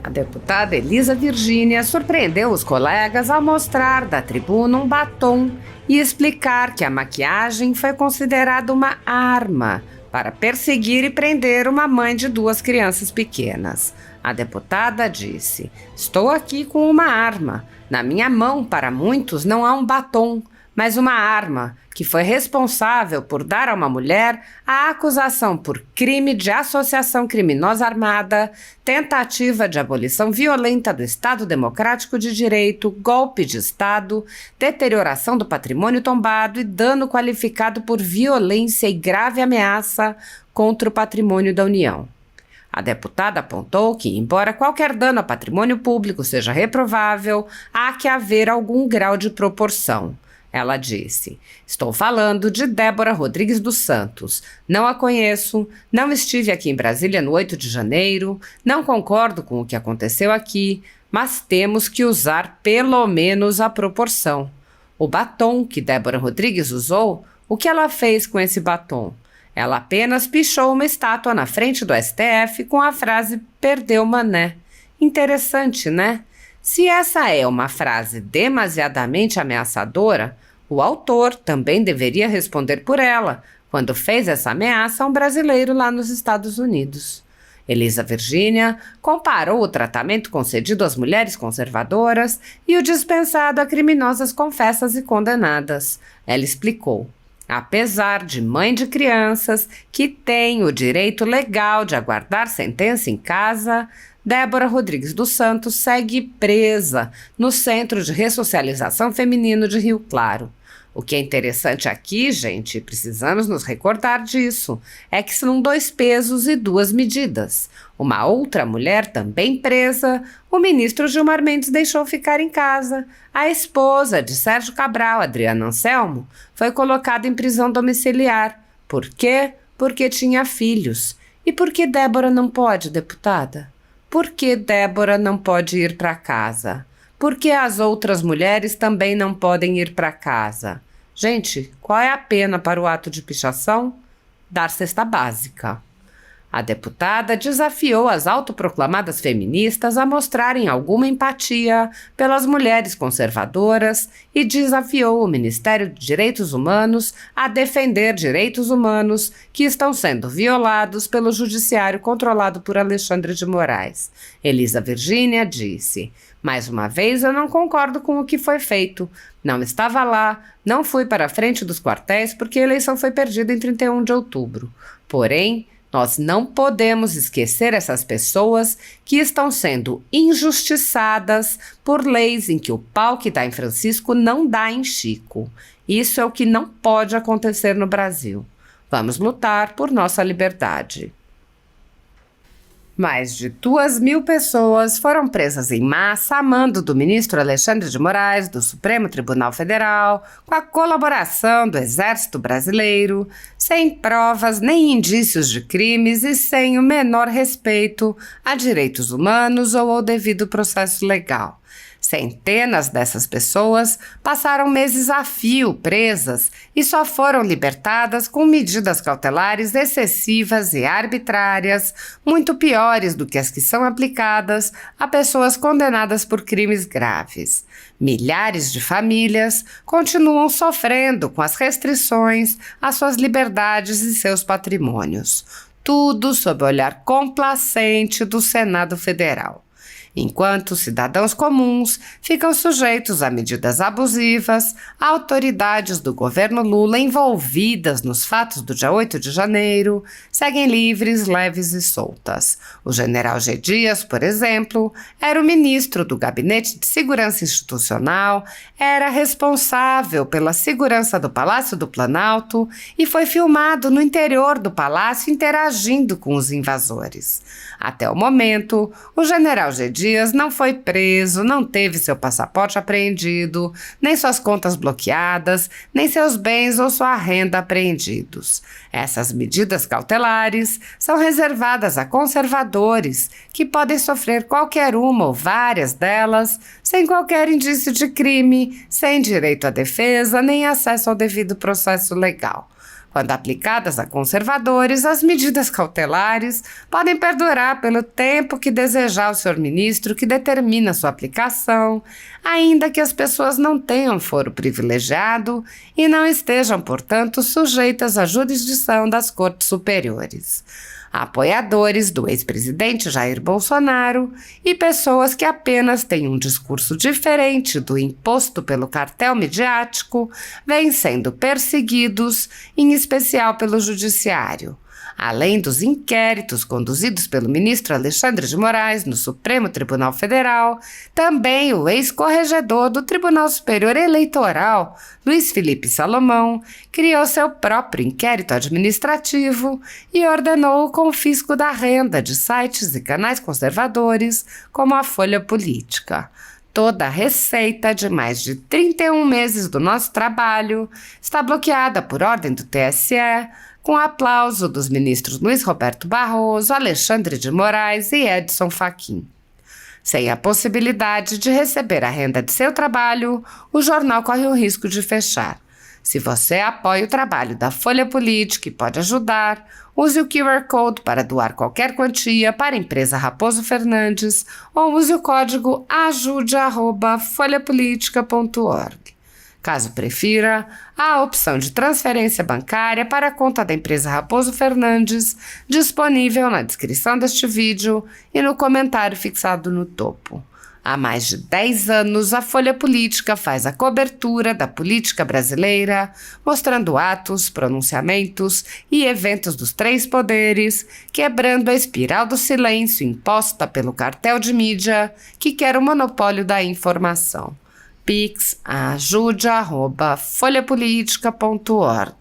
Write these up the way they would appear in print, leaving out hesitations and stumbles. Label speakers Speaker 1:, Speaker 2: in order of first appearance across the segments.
Speaker 1: A deputada Elisa Virgínia surpreendeu os colegas ao mostrar da tribuna um batom e explicar que a maquiagem foi considerada uma arma para perseguir e prender uma mãe de 2 crianças pequenas. A deputada disse: "Estou aqui com uma arma. Na minha mão, para muitos, não há um batom, mas uma arma, que foi responsável por dar a uma mulher a acusação por crime de associação criminosa armada, tentativa de abolição violenta do Estado Democrático de Direito, golpe de Estado, deterioração do patrimônio tombado e dano qualificado por violência e grave ameaça contra o patrimônio da União." A deputada apontou que, embora qualquer dano ao patrimônio público seja reprovável, há que haver algum grau de proporção. Ela disse: "Estou falando de Débora Rodrigues dos Santos. Não a conheço, não estive aqui em Brasília no 8 de janeiro, não concordo com o que aconteceu aqui, mas temos que usar pelo menos a proporção. O batom que Débora Rodrigues usou, o que ela fez com esse batom? Ela apenas pichou uma estátua na frente do STF com a frase 'perdeu mané'. Interessante, né? Se essa é uma frase demasiadamente ameaçadora, o autor também deveria responder por ela, quando fez essa ameaça a um brasileiro lá nos Estados Unidos." Elisa Virgínia comparou o tratamento concedido às mulheres conservadoras e o dispensado a criminosas confessas e condenadas. Ela explicou: "Apesar de mãe de crianças que tem o direito legal de aguardar sentença em casa, Débora Rodrigues dos Santos segue presa no Centro de Ressocialização Feminino de Rio Claro. O que é interessante aqui, gente, precisamos nos recordar disso, é que são 2 pesos e 2 medidas. Uma outra mulher também presa, o ministro Gilmar Mendes deixou ficar em casa. A esposa de Sérgio Cabral, Adriana Anselmo, foi colocada em prisão domiciliar. Por quê? Porque tinha filhos. E por que Débora não pode, deputada? Por que Débora não pode ir para casa? Por que as outras mulheres também não podem ir para casa? Gente, qual é a pena para o ato de pichação? Dar cesta básica." A deputada desafiou as autoproclamadas feministas a mostrarem alguma empatia pelas mulheres conservadoras e desafiou o Ministério de Direitos Humanos a defender direitos humanos que estão sendo violados pelo judiciário controlado por Alexandre de Moraes. Elisa Virgínia disse: "Mais uma vez, eu não concordo com o que foi feito. Não estava lá, não fui para a frente dos quartéis porque a eleição foi perdida em 31 de outubro. Porém, nós não podemos esquecer essas pessoas que estão sendo injustiçadas por leis em que o pau que dá em Francisco não dá em Chico. Isso é o que não pode acontecer no Brasil. Vamos lutar por nossa liberdade." Mais de 2.000 pessoas foram presas em massa a mando do ministro Alexandre de Moraes, do Supremo Tribunal Federal, com a colaboração do Exército Brasileiro, sem provas nem indícios de crimes e sem o menor respeito a direitos humanos ou ao devido processo legal. Centenas dessas pessoas passaram meses a fio presas e só foram libertadas com medidas cautelares excessivas e arbitrárias, muito piores do que as que são aplicadas a pessoas condenadas por crimes graves. Milhares de famílias continuam sofrendo com as restrições às suas liberdades e seus patrimônios. Tudo sob o olhar complacente do Senado Federal. Enquanto cidadãos comuns ficam sujeitos a medidas abusivas, autoridades do governo Lula envolvidas nos fatos do dia 8 de janeiro seguem livres, leves e soltas. O general G. Dias, por exemplo, era o ministro do Gabinete de Segurança Institucional, era responsável pela segurança do Palácio do Planalto e foi filmado no interior do palácio interagindo com os invasores. Até o momento, o general G. Dias não foi preso, não teve seu passaporte apreendido, nem suas contas bloqueadas, nem seus bens ou sua renda apreendidos. Essas medidas cautelares são reservadas a conservadores, que podem sofrer qualquer uma ou várias delas, sem qualquer indício de crime, sem direito à defesa, nem acesso ao devido processo legal. Quando aplicadas a conservadores, as medidas cautelares podem perdurar pelo tempo que desejar o senhor ministro que determina sua aplicação, ainda que as pessoas não tenham foro privilegiado e não estejam, portanto, sujeitas à jurisdição das Cortes Superiores. Apoiadores do ex-presidente Jair Bolsonaro e pessoas que apenas têm um discurso diferente do imposto pelo cartel midiático vêm sendo perseguidos, em especial pelo Judiciário. Além dos inquéritos conduzidos pelo ministro Alexandre de Moraes no Supremo Tribunal Federal, também o ex-corregedor do Tribunal Superior Eleitoral, Luiz Felipe Salomão, criou seu próprio inquérito administrativo e ordenou o confisco da renda de sites e canais conservadores, como a Folha Política. Toda a receita de mais de 31 meses do nosso trabalho está bloqueada por ordem do TSE, com aplauso dos ministros Luiz Roberto Barroso, Alexandre de Moraes e Edson Fachin. Sem a possibilidade de receber a renda de seu trabalho, o jornal corre o risco de fechar. Se você apoia o trabalho da Folha Política e pode ajudar, use o QR Code para doar qualquer quantia para a empresa Raposo Fernandes ou use o código ajude@folhapolitica.org. Caso prefira, há a opção de transferência bancária para a conta da empresa Raposo Fernandes, disponível na descrição deste vídeo e no comentário fixado no topo. Há mais de 10 anos, a Folha Política faz a cobertura da política brasileira, mostrando atos, pronunciamentos e eventos dos três poderes, quebrando a espiral do silêncio imposta pelo cartel de mídia que quer o monopólio da informação. Pix ajude@folhapolitica.org.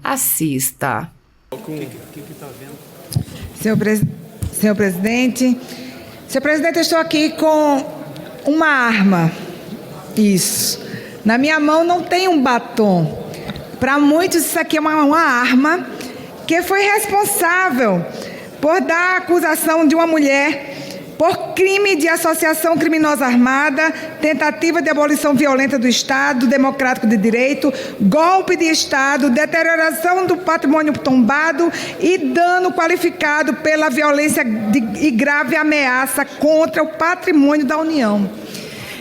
Speaker 1: Assista.
Speaker 2: Senhor presidente, eu estou aqui com uma arma. Isso. Na minha mão não tem um batom. Para muitos isso aqui é uma arma que foi responsável por dar a acusação de uma mulher por crime de associação criminosa armada, tentativa de abolição violenta do Estado Democrático de Direito, golpe de Estado, deterioração do patrimônio tombado e dano qualificado pela violência e grave ameaça contra o patrimônio da União.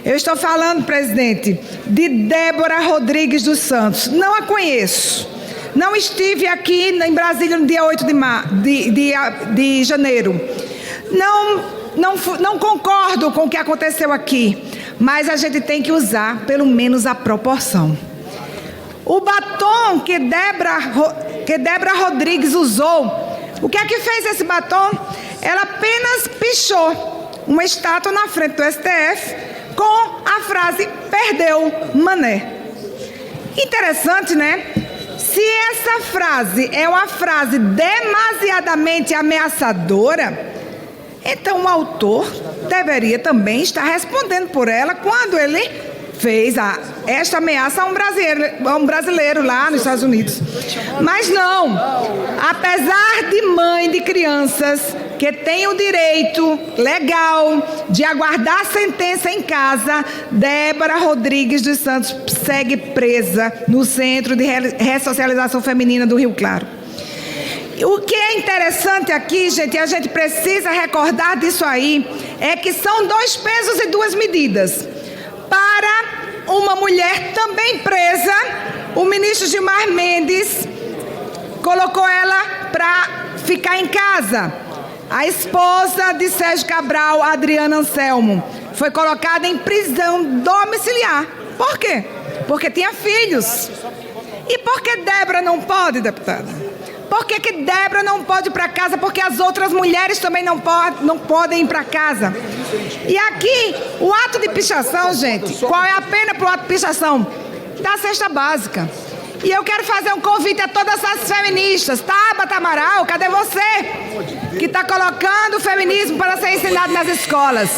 Speaker 2: Eu estou falando, presidente, de Débora Rodrigues dos Santos. Não a conheço. Não estive aqui em Brasília no dia 8 de janeiro. Não concordo com o que aconteceu aqui, mas a gente tem que usar pelo menos a proporção. O batom que Débora Rodrigues usou, o que é que fez esse batom? Ela apenas pichou uma estátua na frente do STF com a frase "perdeu, mané". Interessante, né? Se essa frase é uma frase demasiadamente ameaçadora, então o autor deveria também estar respondendo por ela quando ele fez esta ameaça a um brasileiro lá nos Estados Unidos. Mas não, apesar de mãe de crianças que tem o direito legal de aguardar a sentença em casa, Débora Rodrigues dos Santos segue presa no Centro de Ressocialização Feminina do Rio Claro. O que é interessante aqui, gente, a gente precisa recordar disso aí, é que são 2 pesos e 2 medidas. Para uma mulher também presa, o ministro Gilmar Mendes colocou ela para ficar em casa. A esposa de Sérgio Cabral, Adriana Anselmo, foi colocada em prisão domiciliar. Por quê? Porque tinha filhos. E por que Débora não pode, deputada? Por que Débora não pode ir para casa? Porque as outras mulheres também não podem ir para casa. E aqui, o ato de pichação, gente, qual é a pena para o ato de pichação? Da cesta básica. E eu quero fazer um convite a todas as feministas. Tabata Amaral, cadê você? Que está colocando o feminismo para ser ensinado nas escolas.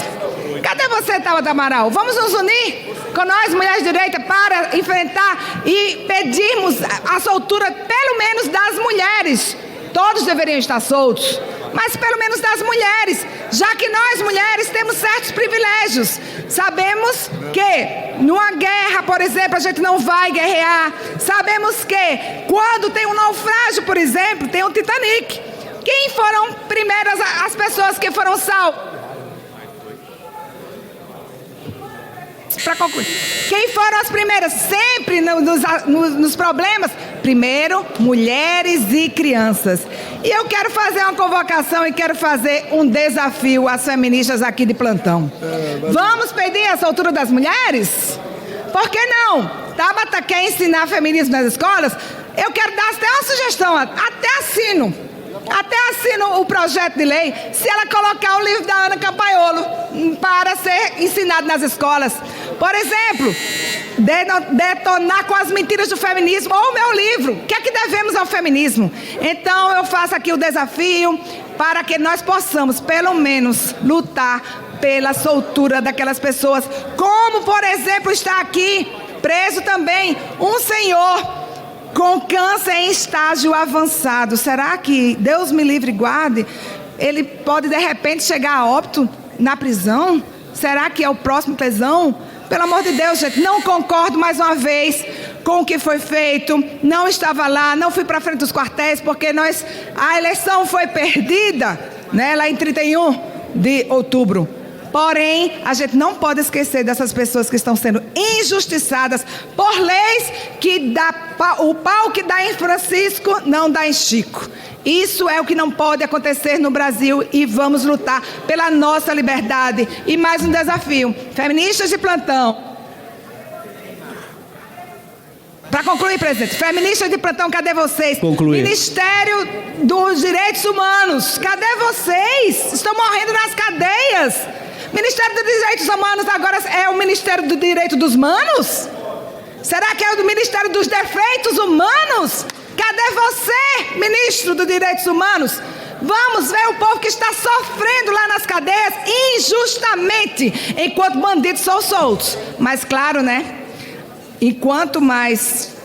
Speaker 2: Cadê você, Tabata Amaral? Vamos nos unir com nós, mulheres de direita, para enfrentar e pedirmos a soltura, pelo menos das mulheres. Todos deveriam estar soltos, mas pelo menos das mulheres, já que nós, mulheres, temos certos privilégios. Sabemos que numa guerra, por exemplo, a gente não vai guerrear. Sabemos que quando tem um naufrágio, por exemplo, tem um Titanic. Quem foram primeiras as pessoas que foram salvas? Para concluir, quem foram as primeiras? Sempre nos problemas, primeiro, mulheres e crianças. E eu quero fazer uma convocação e quero fazer um desafio às feministas aqui de plantão. Vamos pedir a soltura das mulheres? Por que não? Tabata quer ensinar feminismo nas escolas? Eu quero dar até uma sugestão, até assino o projeto de lei se ela colocar o livro da Ana Campaiolo para ser ensinado nas escolas. Por exemplo, detonar com as mentiras do feminismo, ou o meu livro, o que é que devemos ao feminismo? Então eu faço aqui o desafio para que nós possamos, pelo menos, lutar pela soltura daquelas pessoas, como, por exemplo, está aqui preso também um senhor com câncer em estágio avançado. Será que, Deus me livre e guarde, ele pode de repente chegar a óbito na prisão? Será que é o próximo prisão? Pelo amor de Deus, gente, não concordo mais uma vez com o que foi feito. Não estava lá, não fui para frente dos quartéis, porque a eleição foi perdida, né, lá em 31 de outubro. Porém, a gente não pode esquecer dessas pessoas que estão sendo injustiçadas por leis que o pau que dá em Francisco não dá em Chico. Isso é o que não pode acontecer no Brasil e vamos lutar pela nossa liberdade. E mais um desafio, feministas de plantão. Para concluir, presidente, feministas de plantão, cadê vocês?
Speaker 3: Concluir.
Speaker 2: Ministério dos Direitos Humanos, cadê vocês? Estão morrendo nas cadeias. Ministério dos Direitos Humanos agora é o Ministério do Direito dos Manos? Será que é o do Ministério dos Defeitos Humanos? Cadê você, ministro dos Direitos Humanos? Vamos ver o povo que está sofrendo lá nas cadeias injustamente, enquanto bandidos são soltos. Mas claro, né? Enquanto mais...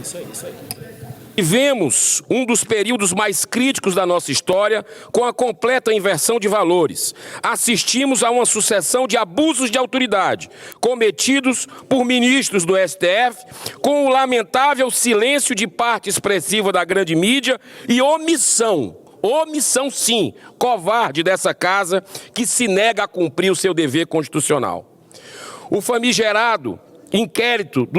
Speaker 4: Isso aí. Vivemos um dos períodos mais críticos da nossa história com a completa inversão de valores. Assistimos a uma sucessão de abusos de autoridade cometidos por ministros do STF, com o lamentável silêncio de parte expressiva da grande mídia e omissão sim, covarde dessa casa que se nega a cumprir o seu dever constitucional. O famigerado inquérito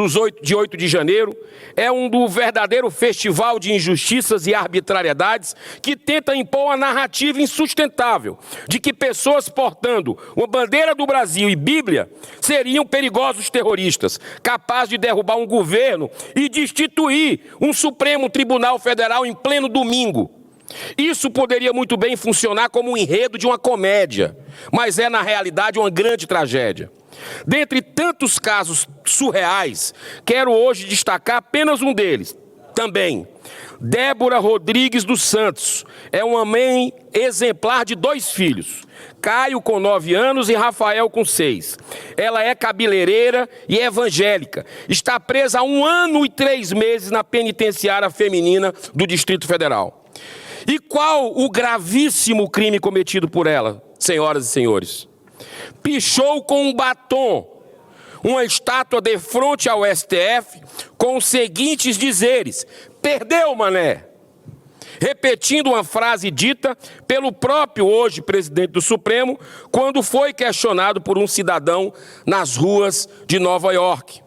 Speaker 4: de 8 de janeiro é um verdadeiro festival de injustiças e arbitrariedades que tenta impor uma narrativa insustentável de que pessoas portando uma bandeira do Brasil e Bíblia seriam perigosos terroristas, capazes de derrubar um governo e destituir um Supremo Tribunal Federal em pleno domingo. Isso poderia muito bem funcionar como um enredo de uma comédia, mas é na realidade uma grande tragédia. Dentre tantos casos surreais, quero hoje destacar apenas um deles, também. Débora Rodrigues dos Santos é uma mãe exemplar de 2 filhos, Caio com 9 anos e Rafael com 6. Ela é cabeleireira e evangélica, está presa há 1 ano e 3 meses na penitenciária feminina do Distrito Federal. E qual o gravíssimo crime cometido por ela, senhoras e senhores? Pichou com um batom uma estátua de frente ao STF com os seguintes dizeres: perdeu, mané. Repetindo uma frase dita pelo próprio hoje presidente do Supremo quando foi questionado por um cidadão nas ruas de Nova York.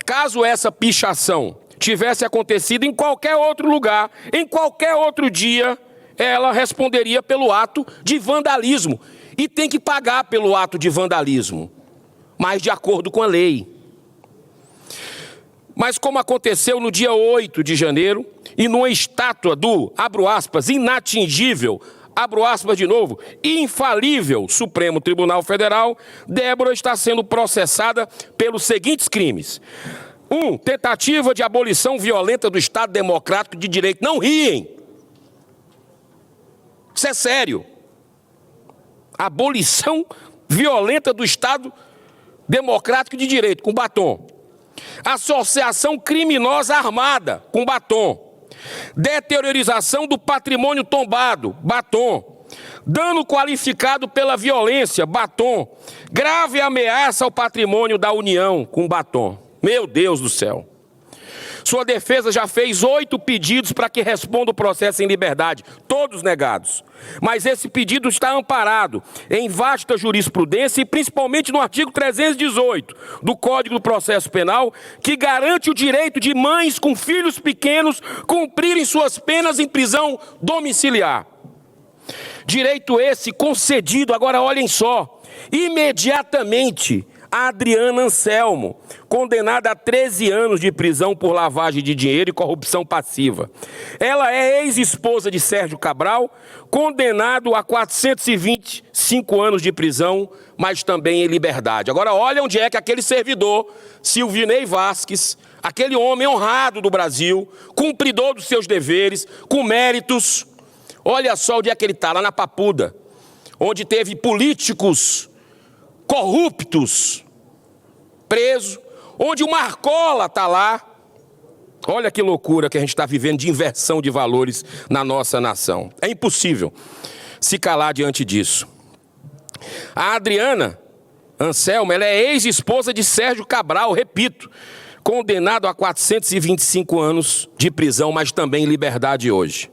Speaker 4: Caso essa pichação tivesse acontecido em qualquer outro lugar, em qualquer outro dia, ela responderia pelo ato de vandalismo. E tem que pagar pelo ato de vandalismo, mas de acordo com a lei. Mas como aconteceu no dia 8 de janeiro, e numa estátua do, abro aspas, inatingível, abro aspas de novo, infalível Supremo Tribunal Federal, Débora está sendo processada pelos seguintes crimes. 1. Tentativa de abolição violenta do Estado Democrático de Direito. Não riem. Isso é sério. Abolição violenta do Estado Democrático de Direito, com batom. Associação criminosa armada, com batom. Deteriorização do patrimônio tombado, batom. dano qualificado pela violência, batom, grave ameaça ao patrimônio da União, com batom. Meu Deus do céu. Sua defesa já fez 8 pedidos para que responda o processo em liberdade, todos negados. Mas esse pedido está amparado em vasta jurisprudência e principalmente no artigo 318 do Código do Processo Penal, que garante o direito de mães com filhos pequenos cumprirem suas penas em prisão domiciliar. Direito esse concedido, agora olhem só, imediatamente a Adriana Anselmo, condenada a 13 anos de prisão por lavagem de dinheiro e corrupção passiva. Ela é ex-esposa de Sérgio Cabral, condenado a 425 anos de prisão, mas também em liberdade. Agora olha onde é que aquele servidor, Silvinei Vasquez, aquele homem honrado do Brasil, cumpridor dos seus deveres, com méritos, olha só onde é que ele está, lá na Papuda, onde teve políticos corruptos, preso, onde o Marcola está lá. Olha que loucura que a gente está vivendo de inversão de valores na nossa nação. É impossível se calar diante disso. A Adriana Anselmo, ela é ex-esposa de Sérgio Cabral, repito, condenado a 425 anos de prisão, mas também em liberdade hoje.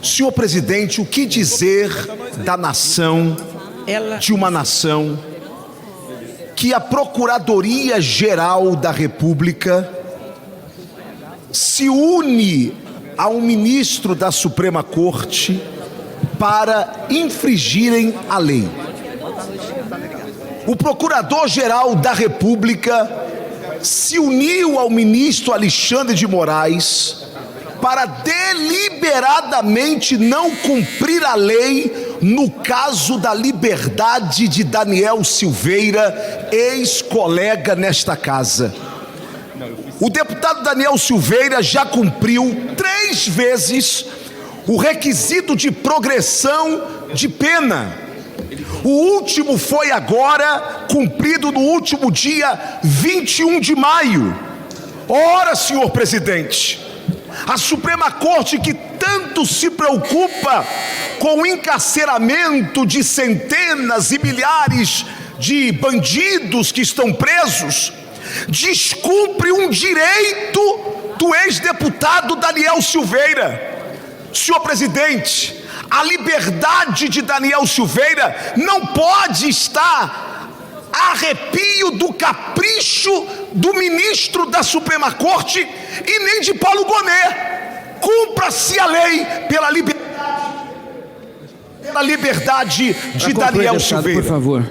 Speaker 3: Senhor presidente, o que dizer da nação, de uma nação, que a Procuradoria-Geral da República se une a um ministro da Suprema Corte para infringirem a lei? O Procurador-Geral da República se uniu ao ministro Alexandre de Moraes para deliberadamente não cumprir a lei no caso da liberdade de Daniel Silveira, ex-colega nesta casa. O deputado Daniel Silveira já cumpriu 3 vezes o requisito de progressão de pena. O último foi agora, cumprido no último dia 21 de maio. Ora, senhor presidente, a Suprema Corte, que tanto se preocupa com o encarceramento de centenas e milhares de bandidos que estão presos, descumpre um direito do ex-deputado Daniel Silveira. Senhor presidente, a liberdade de Daniel Silveira não pode estar a arrepio do capricho do ministro da Suprema Corte e nem de Paulo Gonet. Cumpra-se a lei pela liberdade de Daniel Silveira.
Speaker 5: Por favor.